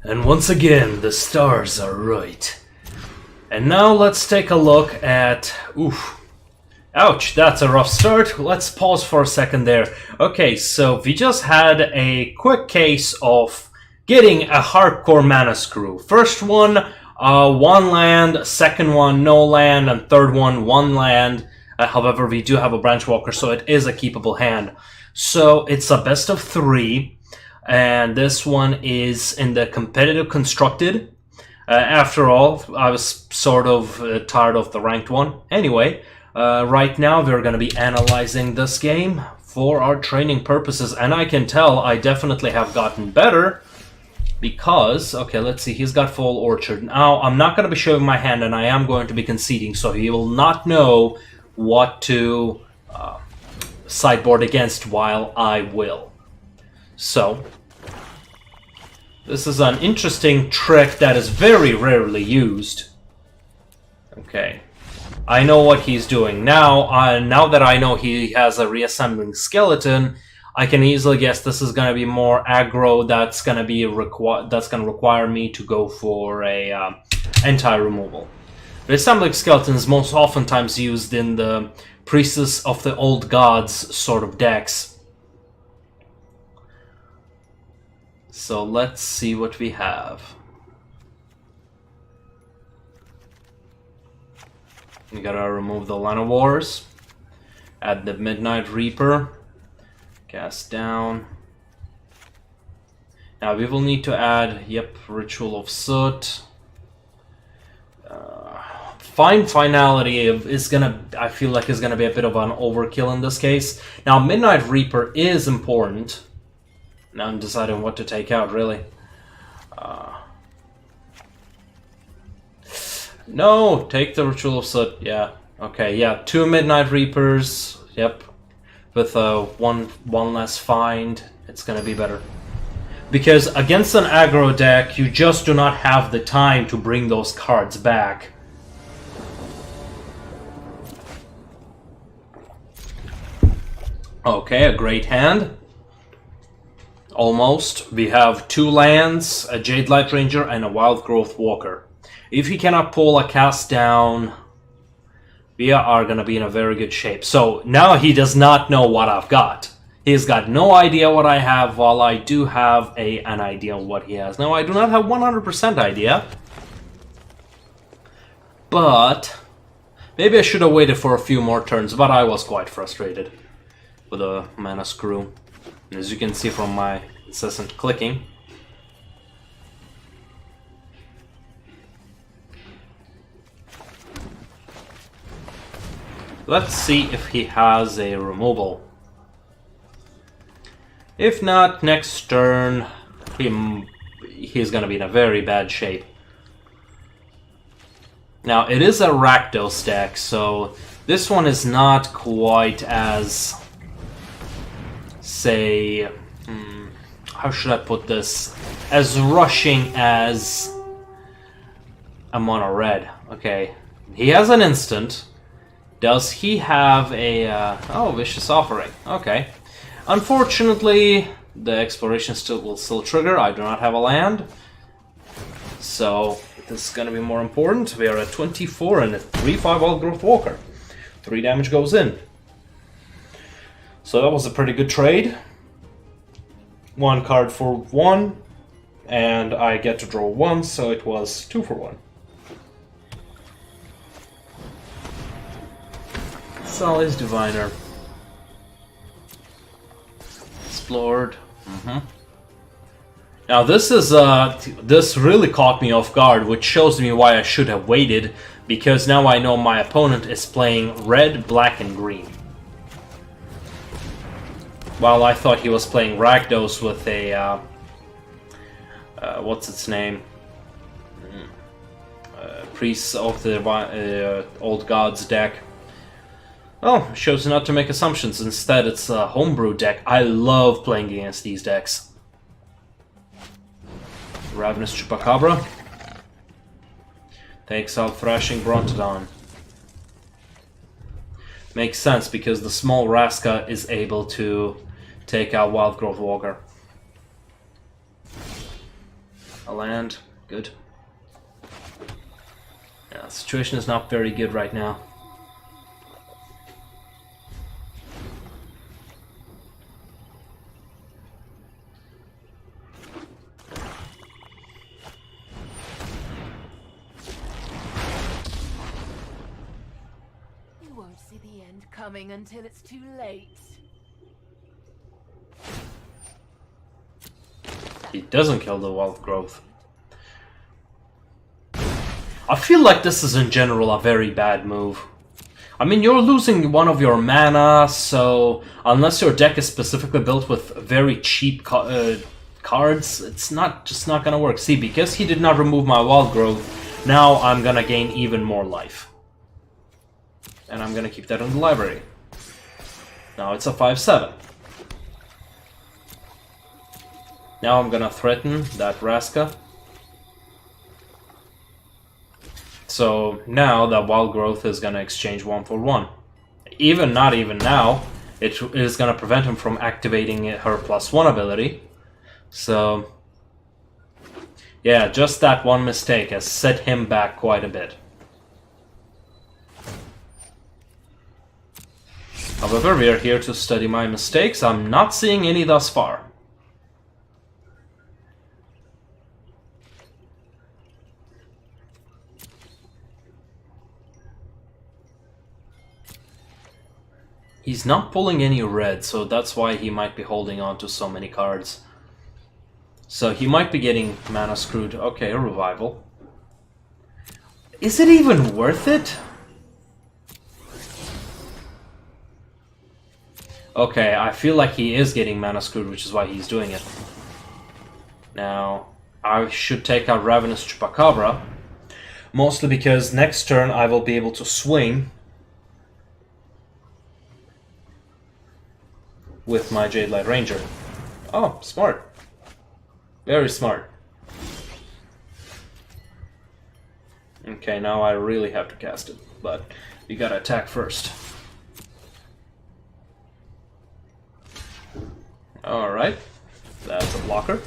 And once again, the stars are right. And now let's take a look at... Oof. Ouch, that's a rough start. Let's pause for a second there. Okay, so we just had a quick case of getting a hardcore mana screw. First one, one land. Second one, no land. And third one land. However, we do have a Branch Walker, so it is a keepable hand. So it's a best of 3. And this one is in the competitive constructed. After all, I was sort of tired of the ranked one. Anyway, right now we're going to be analyzing this game for our training purposes. And I can tell I definitely have gotten better. Because, okay, let's see, he's got Full Orchard. Now, I'm not going to be showing my hand, and I am going to be conceding. So he will not know what to sideboard against, while I will. So, this is an interesting trick that is very rarely used. Okay. I know what he's doing. Now that I know he has a reassembling skeleton, I can easily guess this is going to be more aggro that's going to require me to go for a anti-removal. Reassembling skeleton is most oftentimes used in the Priestess of the Old Gods sort of decks. So let's see what we have. We gotta remove the Lana Wars. Add the Midnight Reaper. Cast down. Now we will need to add, Ritual of Soot. Finality is gonna, I feel like is gonna be a bit of an overkill in this case. Now Midnight Reaper is important. Now I'm deciding what to take out, really. No, take the Ritual of Soot. Yeah, okay, yeah, 2 Midnight Reapers. Yep, with one less find, it's gonna be better. Because against an aggro deck, you just do not have the time to bring those cards back. Okay, a great hand. Almost. We have 2 lands, a Jade Light Ranger, and a Wild Growth Walker. If he cannot pull a cast down, we are going to be in a very good shape. So now he does not know what I've got. He's got no idea what I have, while I do have an idea of what he has. Now, I do not have 100% idea. But maybe I should have waited for a few more turns, but I was quite frustrated with a mana screw. As you can see from my incessant clicking. Let's see if he has a removal. If not, next turn he's gonna be in a very bad shape. Now it is a Rakdos deck, so this one is not quite as, say, how should I put this? As rushing as a mono red. Okay, he has an instant. Does he have a... oh, Vicious Offering. Okay. Unfortunately, the exploration will still trigger. I do not have a land. So, this is going to be more important. We are at 24 and a 3/5 Wild Growth Walker. 3 damage goes in. So that was a pretty good trade. 1 card for 1. And I get to draw 1, so it was 2 for 1. Sully's Diviner. Explored. Now this is this really caught me off guard, which shows me why I should have waited, because now I know my opponent is playing red, black, and green. While I thought he was playing Rakdos with a what's its name? Priests of the Old Gods deck. Oh, shows not to make assumptions. Instead, it's a homebrew deck. I love playing against these decks. Ravenous Chupacabra. Takes out Thrashing Brontodon. Makes sense, because the small Raska is able to take out Wild Growth Walker. A land. Good. Yeah, the situation is not very good right now. You won't see the end coming until it's too late. He doesn't kill the wild growth. I feel like this is in general a very bad move. I mean, you're losing one of your mana, so unless your deck is specifically built with very cheap cards, it's just not gonna work. See, because he did not remove my wild growth, now I'm gonna gain even more life. And I'm gonna keep that in the library. Now it's a 5/7. Now I'm gonna threaten that Raska. So now that wild growth is gonna exchange 1 for 1. Not even now, it is gonna prevent him from activating her +1 ability. So yeah, just that one mistake has set him back quite a bit. However, we are here to study my mistakes. I'm not seeing any thus far. He's not pulling any red, so that's why he might be holding on to so many cards. So he might be getting mana screwed. Okay, a revival. Is it even worth it? Okay, I feel like he is getting mana screwed, which is why he's doing it. Now, I should take out Ravenous Chupacabra, mostly because next turn I will be able to swing with my Jade Light Ranger. Oh, smart. Very smart. Okay, now I really have to cast it, but we gotta attack first. Alright, that's a blocker.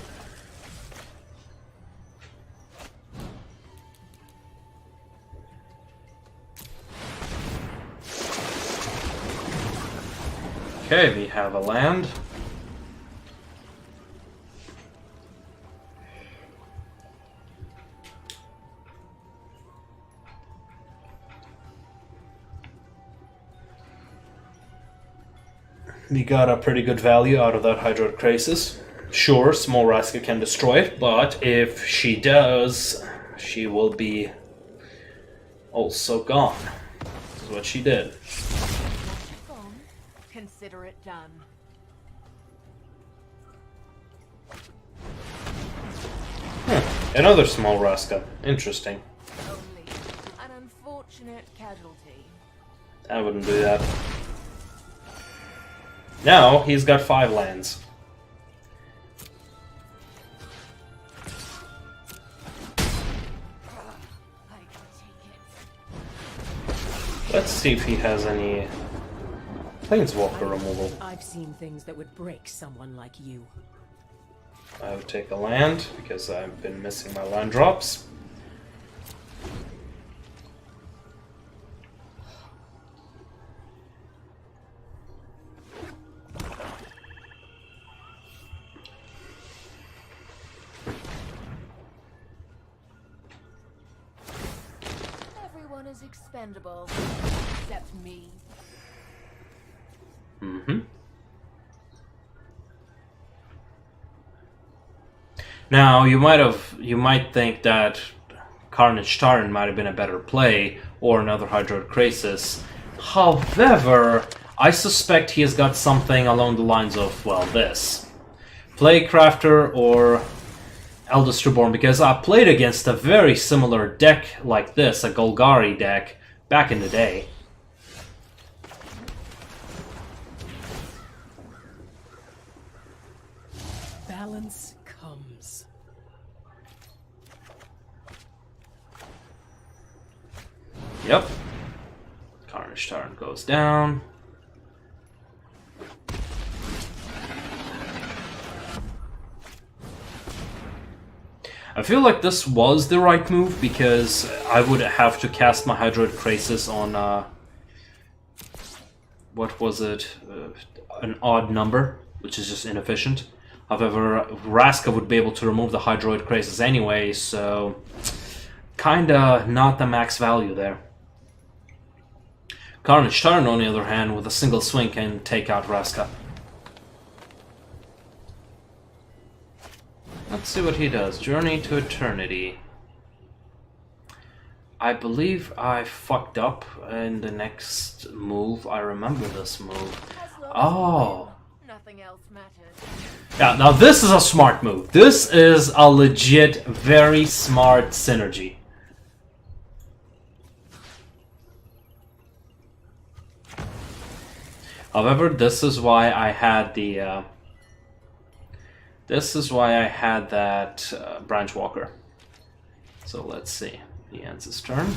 Okay, we have a land. We got a pretty good value out of that Hydroid Crisis. Sure, Small Raska can destroy it, but if she does, she will be also gone. This is what she did. Consider it done. Another Small Raska. Interesting. Only an unfortunate casualty. I wouldn't do that. Now he's got 5 lands. Let's see if he has any Planeswalker removal. I've seen things that would break someone like you. I would take a land because I've been missing my land drops. Everyone is expendable, except me. Now you might think that Carnage Tyrant might have been a better play, or another Hydroid Crisis. However, I suspect he has got something along the lines of, well, this. Playcrafter or Eldest Reborn, because I played against a very similar deck like this, a Golgari deck, back in the day. Balance comes. Yep. Carnage Tyrant goes down. I feel like this was the right move because I would have to cast my Hydroid Crisis on what was it? An odd number, which is just inefficient. However, Vraska would be able to remove the Hydroid Crisis anyway, so kinda not the max value there. Carnage Tyrant, on the other hand, with a single swing can take out Vraska. Let's see what he does. Journey to Eternity. I believe I fucked up in the next move. I remember this move. Oh. Nothing else matters. Yeah, now this is a smart move. This is a legit, very smart synergy. However, this is why I had the... this is why I had that Branch Walker. So let's see. He ends his turn.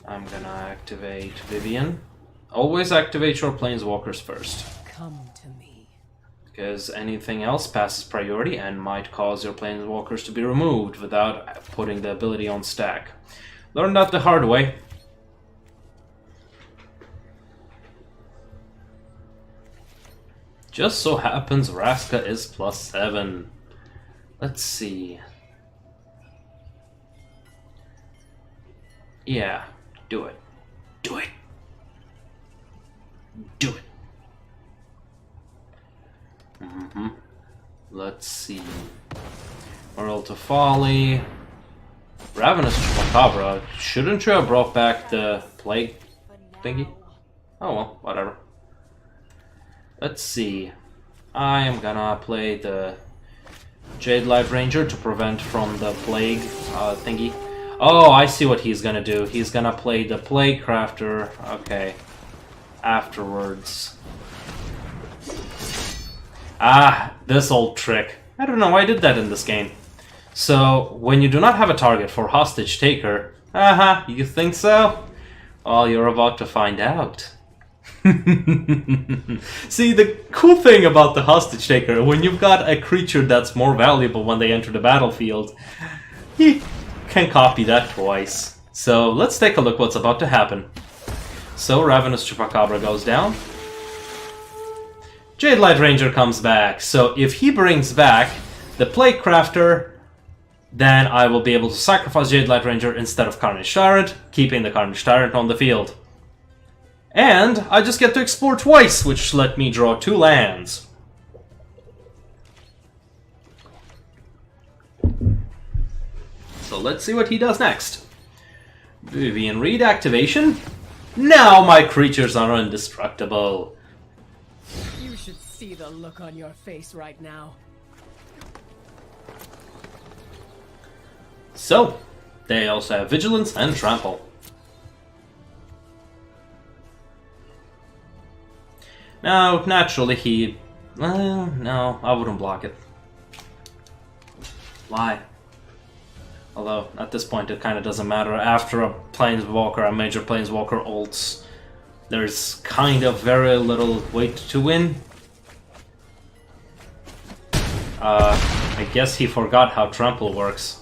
I'm gonna activate Vivian. Always activate your Planeswalkers first. Come to me. Because anything else passes priority and might cause your Planeswalkers to be removed without putting the ability on stack. Learn that the hard way. Just so happens Vraska is +7. Let's see. Yeah, do it. Do it. Do it. Let's see. Moral to Folly. Ravenous Chupacabra. Shouldn't you have brought back the plague thingy? Oh well, whatever. Let's see. I am gonna play the Jade Light Ranger to prevent from the plague thingy. Oh, I see what he's gonna do. He's gonna play the Plague Crafter. Okay. Afterwards. Ah, this old trick. I don't know why I did that in this game. So, when you do not have a target for Hostage Taker, you think so? Well, you're about to find out. See, the cool thing about the Hostage Taker, when you've got a creature that's more valuable when they enter the battlefield, you can copy that twice. So, let's take a look what's about to happen. So, Ravenous Chupacabra goes down. Jade Light Ranger comes back. So, if he brings back the Plague Crafter, then I will be able to sacrifice Jade Light Ranger instead of Carnage Tyrant, keeping the Carnage Tyrant on the field. And I just get to explore twice, which let me draw 2 lands. So let's see what he does next. Vivian Reed activation. Now my creatures are indestructible. You should see the look on your face right now. So, they also have Vigilance and Trample. Now, naturally he... no, I wouldn't block it. Why? Although, at this point it kind of doesn't matter. After a Planeswalker, a major Planeswalker ults, there's kind of very little weight to win. I guess he forgot how Trample works.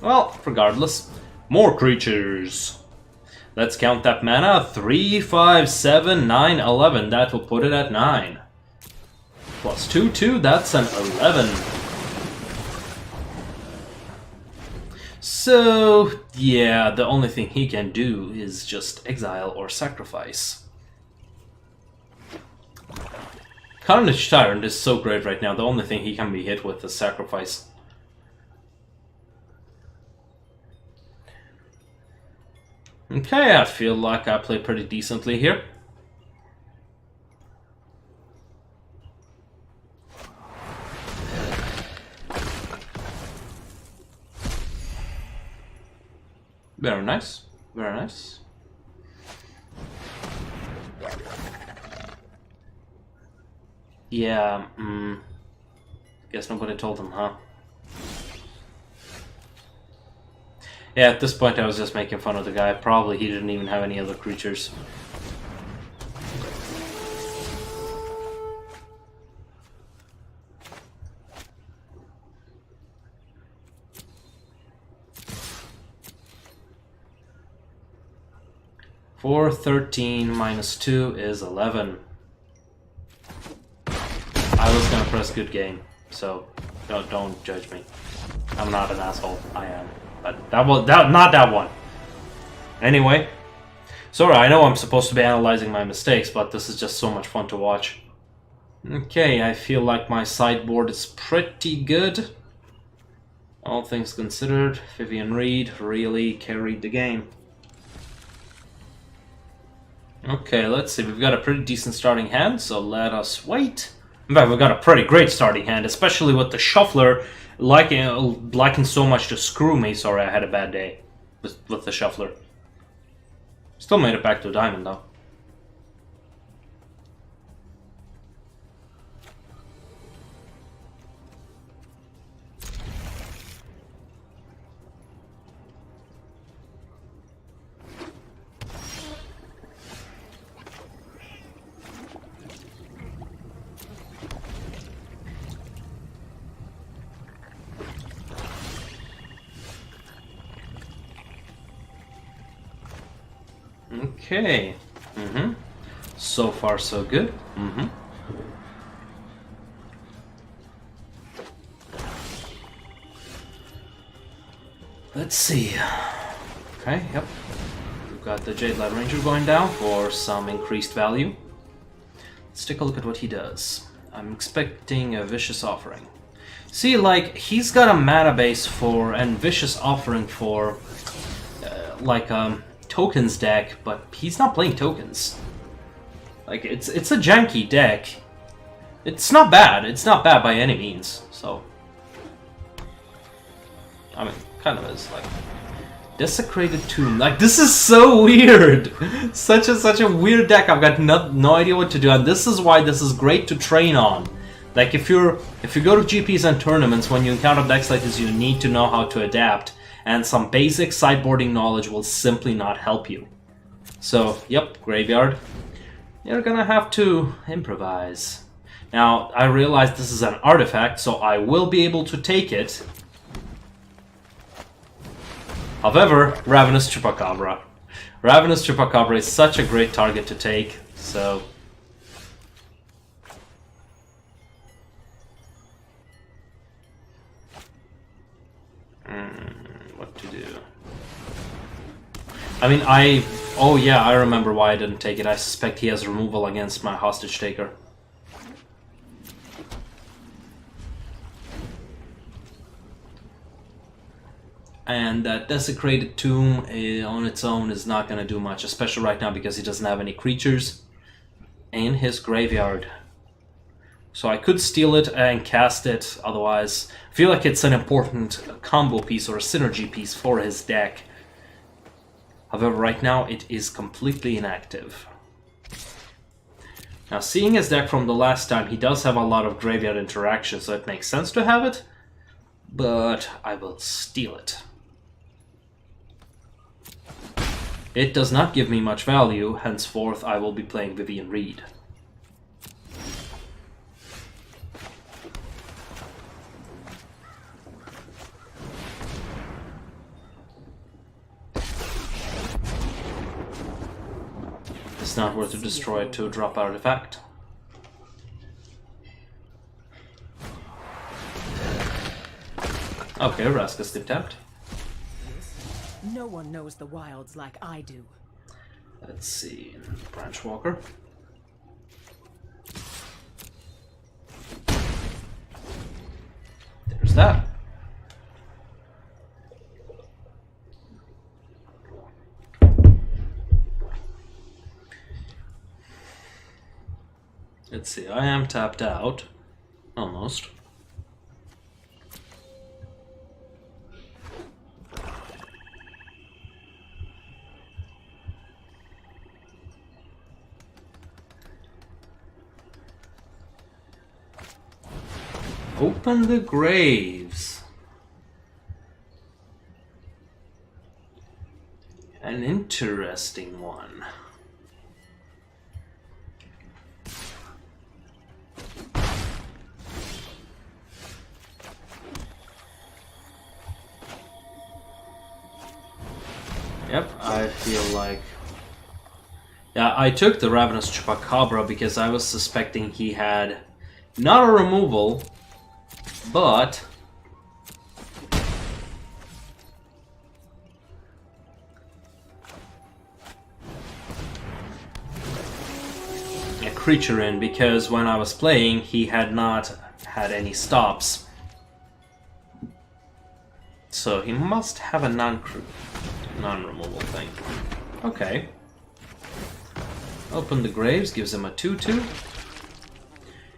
Well, regardless. More creatures. Let's count that mana. 3, 5, 7, 9, 11. That will put it at 9. Plus 2, 2. That's an 11. So, yeah, the only thing he can do is just exile or sacrifice. Carnage Tyrant is so great right now. The only thing he can be hit with is sacrifice. Okay, I feel like I play pretty decently here. Very nice, very nice. Yeah, guess nobody told him, huh? Yeah, at this point I was just making fun of the guy. Probably he didn't even have any other creatures. 4, 13 minus 2 is 11. I was gonna press good game, so don't judge me. I'm not an asshole. I am. But not that one. Anyway. Sorry, I know I'm supposed to be analyzing my mistakes, but this is just so much fun to watch. Okay, I feel like my sideboard is pretty good. All things considered, Vivian Reed really carried the game. Okay, let's see. We've got a pretty decent starting hand, so let us wait. In fact, we've got a pretty great starting hand, especially with the Shuffler liking so much to screw me. Sorry, I had a bad day with the Shuffler. Still made it back to a diamond, though. Okay. So far, so good. Let's see. Okay, yep. We've got the Jade Light Ranger going down for some increased value. Let's take a look at what he does. I'm expecting a Vicious Offering. See, like, he's got a mana base for, and Vicious Offering for, tokens deck, but he's not playing tokens. Like, it's a janky deck. It's not bad. It's not bad by any means. So, I mean, kind of is like Desecrated Tomb. Like, this is so weird. such a weird deck. I've got no idea what to do, and this is why this is great to train on. Like, if you go to GPs and tournaments, when you encounter decks like this, you need to know how to adapt. And some basic sideboarding knowledge will simply not help you. So, yep, Graveyard. You're gonna have to improvise. Now, I realize this is an artifact, so I will be able to take it. However, Ravenous Chupacabra. Ravenous Chupacabra is such a great target to take, so... what to do? I mean, oh yeah, I remember why I didn't take it. I suspect he has removal against my Hostage Taker. And that Desecrated Tomb on its own is not going to do much, especially right now because he doesn't have any creatures in his graveyard. So I could steal it and cast it, otherwise I feel like it's an important combo piece or a synergy piece for his deck. However, right now it is completely inactive. Now, seeing his deck from the last time, he does have a lot of graveyard interaction, so it makes sense to have it, but I will steal it. It does not give me much value, henceforth I will be playing Vivian Reed. It's not worth to destroy it to drop artifact. Okay, Raskus did tapped. No one knows the wilds like I do. Let's see, Branch Walker. There's that. Let's see, I am tapped out. Almost. Open the graves. An interesting one. Yep, I feel like Yeah, I took the Ravenous Chupacabra because I was suspecting he had not a removal, but a creature in, because when I was playing he had not had any stops. So he must have a non-removal thing. Okay. Open the Graves, gives him a 2/2.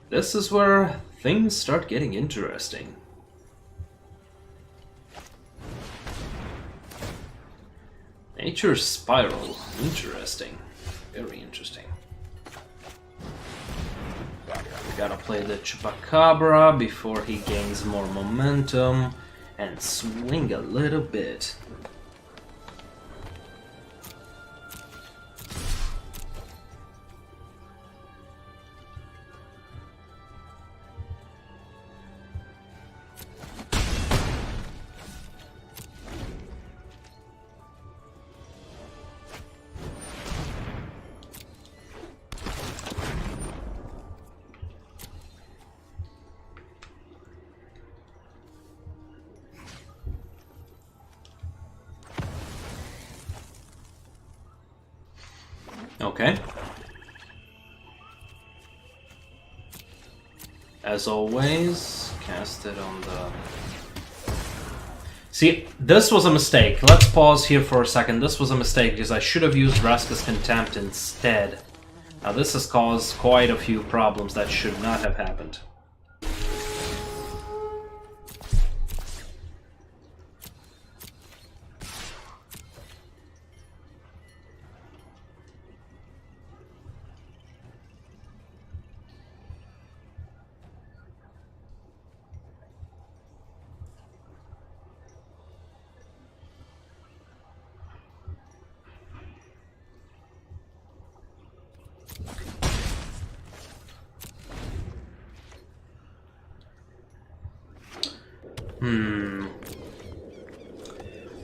This is where things start getting interesting. Nature's Spiral. Interesting. Very interesting. We gotta play the Chupacabra before he gains more momentum and swing a little bit. Okay. As always, cast it on the... See, this was a mistake. Let's pause here for a second. This was a mistake because I should have used Vraska's Contempt instead. Now this has caused quite a few problems that should not have happened.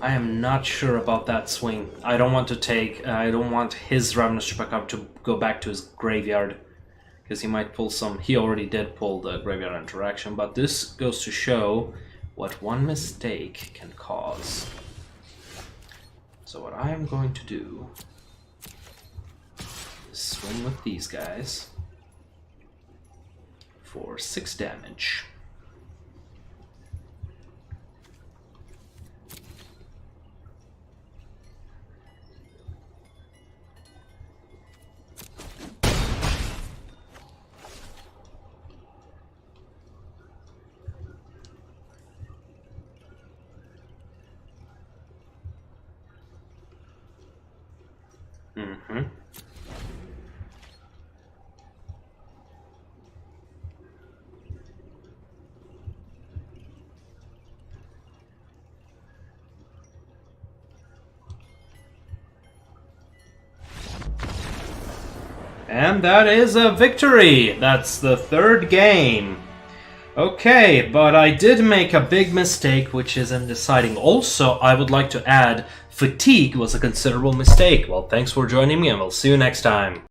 I am not sure about that swing. I don't want to take... I don't want his Ravenous Chupacabra to go back to his graveyard, because he might pull some... He already did pull the graveyard interaction, but this goes to show what one mistake can cause. So what I am going to do is swing with these guys for 6 damage. And that is a victory! That's the 3rd game. Okay, but I did make a big mistake, which is in deciding. Also, I would like to add, fatigue was a considerable mistake. Well, thanks for joining me, and we'll see you next time.